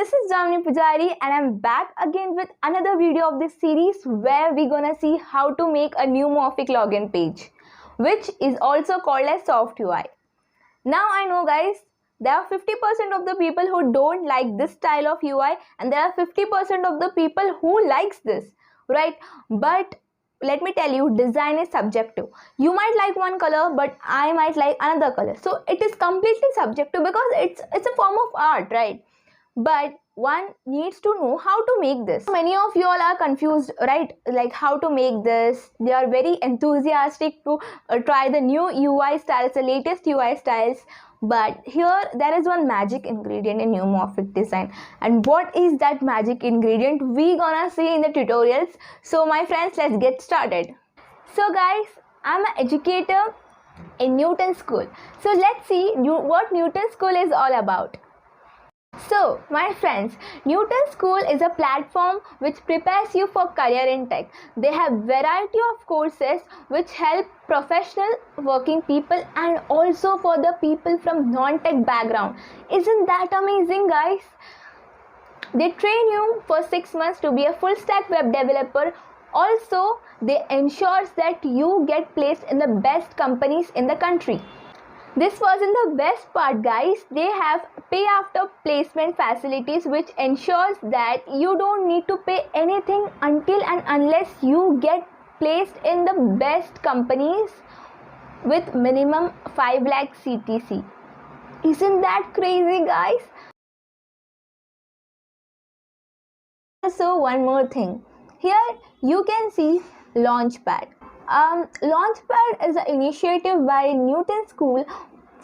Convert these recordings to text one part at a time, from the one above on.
This is Jamni Pujari and I'm back again with another video of this series where we're gonna see how to make a new Mautic login page, which is also called as soft UI. Now I know guys, there are 50% of the people who don't like this style of UI and there are 50% of the people who likes this, right? But let me tell you, design is subjective. You might like one color but I might like another color. So it is completely subjective because it's a form of art, right? But one needs to know how to make this. Many of you all are confused, right? Like how to make this. They are very enthusiastic to try the new UI styles, the latest UI styles. But here there is one magic ingredient in new Mautic design. And what is that magic ingredient? We gonna see in the tutorials. So my friends, let's get started. So guys, I'm an educator in Newton School. So let's see what Newton School is all about. So, my friends, Newton School is a platform which prepares you for career in tech. They have variety of courses which help professional working people and also for the people from non-tech background. Isn't that amazing, guys? They train you for 6 months to be a full stack web developer. Also, they ensures that you get placed in the best companies in the country. This wasn't the best part, guys. They have pay after placement facilities which ensures that you don't need to pay anything until and unless you get placed in the best companies with minimum 5 lakh CTC. Isn't that crazy, guys? So one more thing. Here you can see Launchpad. Launchpad is an initiative by Newton School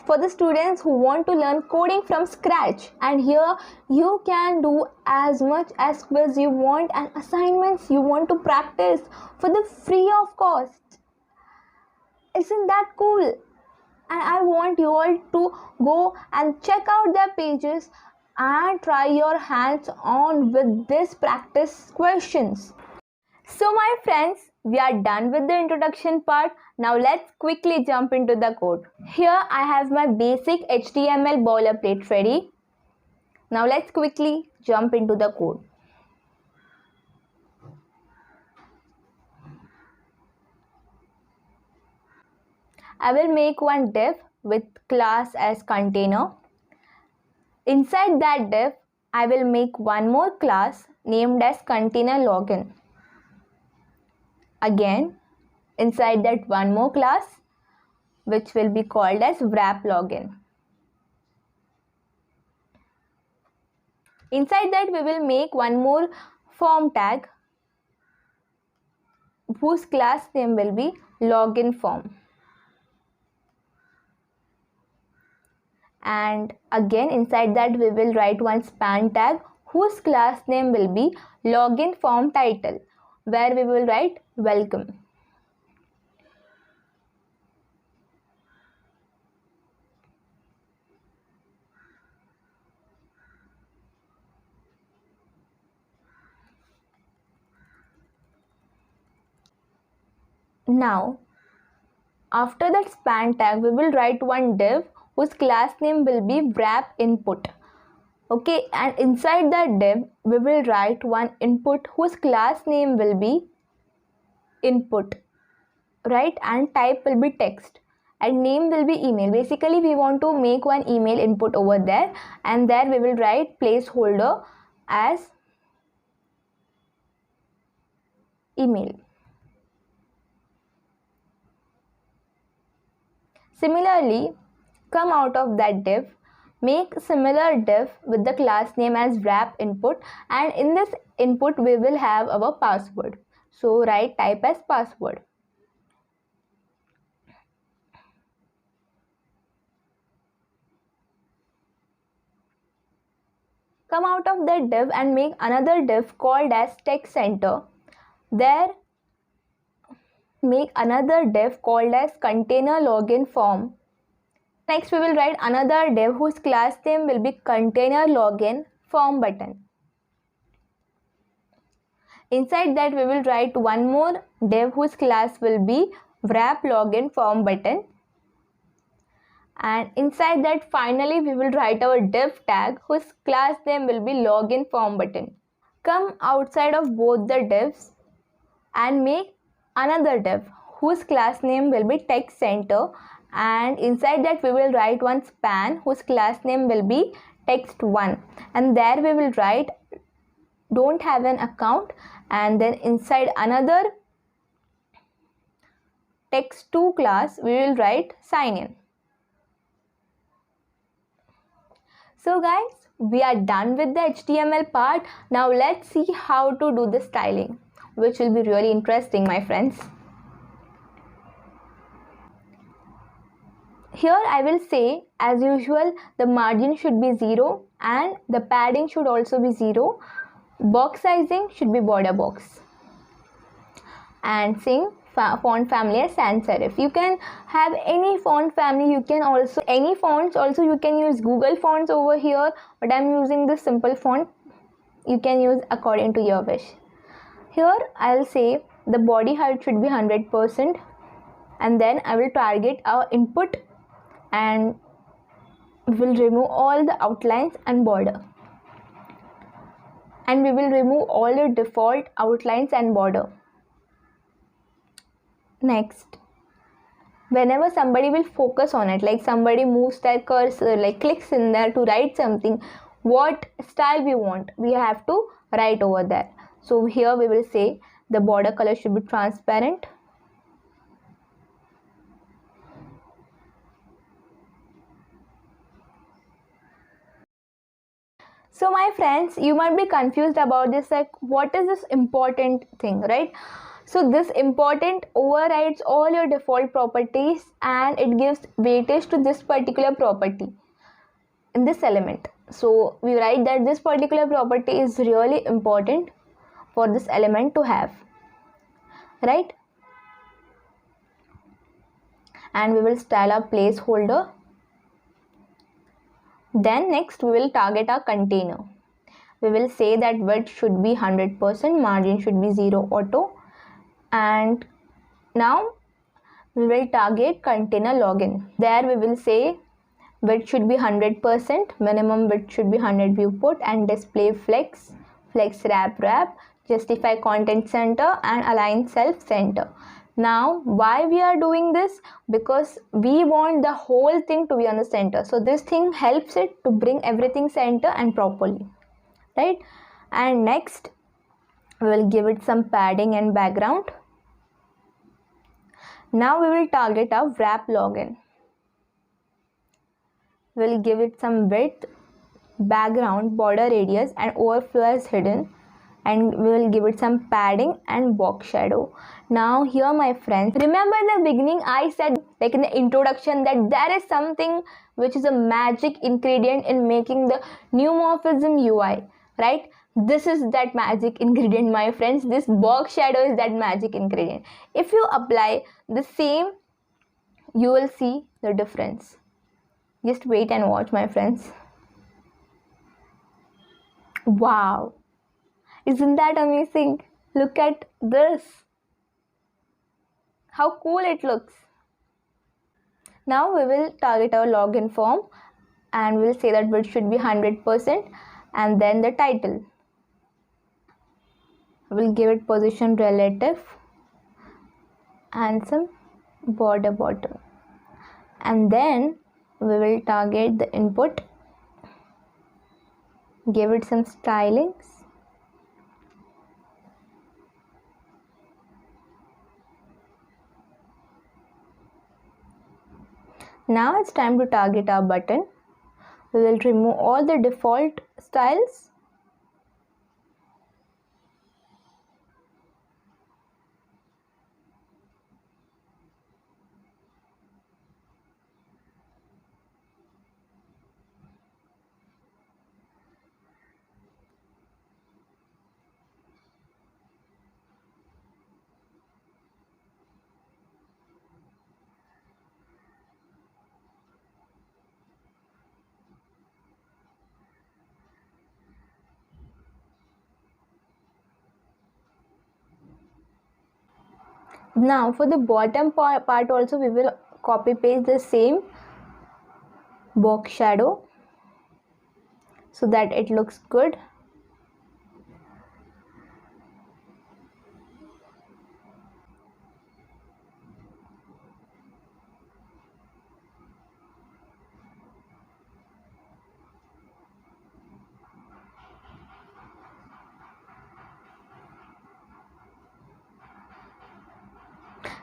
for the students who want to learn coding from scratch, and here you can do as much as quiz you want and assignments you want to practice for the free of cost. Isn't that cool? And I want you all to go and check out their pages and try your hands on with this practice questions. So my friends, we are done with the introduction part. Now let's quickly jump into the code. Here I have my basic HTML boilerplate ready. Now let's quickly jump into the code. I will make one div with class as container. Inside that div, I will make one more class named as container login. Again, inside that one more class which will be called as wrap login. Inside that we will make one more form tag whose class name will be login form. And again inside that we will write one span tag whose class name will be login form title, where we will write welcome. Now, after that span tag, we will write one div whose class name will be wrap input. Okay, and inside that div, we will write one input whose class name will be input, right? And type will be text and name will be email. Basically, we want to make one email input over there, and there we will write placeholder as email. Similarly, come out of that div, make similar div with the class name as wrap input, and in this input we will have our password. So write type as password. Come out of that div and make another div called as text center. There make another div called as container login form. Next we will write another div whose class name will be container login form button. Inside that we will write one more div whose class will be wrap login form button. and inside that finally we will write our div tag whose class name will be login form button. Come outside of both the divs and make another div whose class name will be text center, and inside that we will write one span whose class name will be text1, and there we will write don't have an account, and then inside another text2 class we will write sign in. So guys, we are done with the HTML part. Now let's see how to do the styling, which will be really interesting, my friends. Here I will say, as usual, the margin should be 0 and the padding should also be 0. Box sizing should be border box. And sing font family as sans serif. You can have any font family, you can also any fonts, also you can use Google Fonts over here, but I'm using this simple font. You can use according to your wish. Here I'll say the body height should be 100%, and then I will target our input and will remove all the outlines and border, and we will remove all the default outlines and border. Next, whenever somebody will focus on it, like somebody moves their cursor, like clicks in there to write something, what style we want, we have to write over there. So here we will say the border color should be transparent. So my friends, you might be confused about this, like what is this important thing, right? So this important overrides all your default properties and it gives weightage to this particular property in this element. So we write that this particular property is really important for this element to have, right? And we will style our placeholder. Then next we will target our container. We will say that width should be 100%, margin should be 0 auto, and now we will target container login. There we will say width should be 100%, minimum width should be 100 viewport, and display flex wrap, justify content center and align self center. Now why we are doing this? Because we want the whole thing to be on the center, so this thing helps it to bring everything center and properly, right? And next we will give it some padding and background. Now we will target our wrap login. We will give it some width, background, border radius, and overflow as hidden, and we will give it some padding and box shadow. Now here my friends, remember in the beginning I said, like in the introduction, that there is something which is a magic ingredient in making the neumorphism UI, right? This is that magic ingredient, my friends. This box shadow is that magic ingredient. If you apply the same, you will see the difference. Just wait and watch, my friends. Wow, isn't that amazing? Look at this, how cool it looks. Now we will target our login form and we will say that width should be 100%, and then the title. We will give it position relative and some border bottom, and then we will target the input, give it some stylings. Now it's time to target our button. We will remove all the default styles. Now for the bottom part also we will copy paste the same box shadow so that it looks good.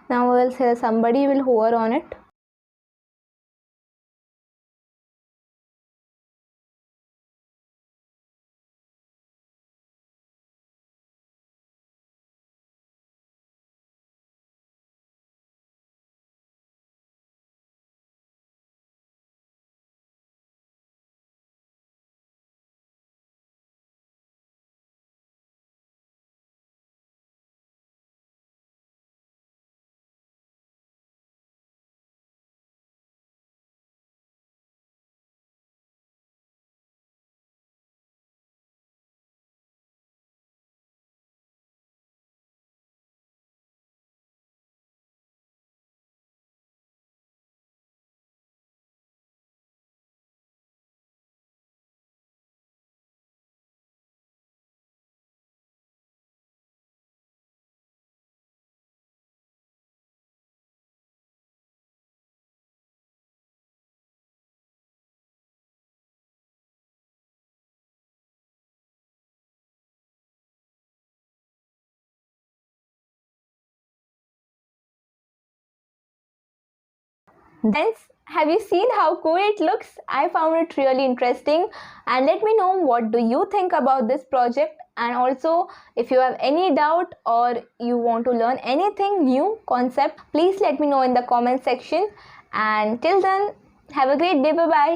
Now we'll say somebody will hover on it. Friends, have you seen how cool it looks? I found it really interesting, and let me know what do you think about this project. And also, if you have any doubt or you want to learn anything new concept, please let me know in the comment section. And till then, have a great day. Bye bye.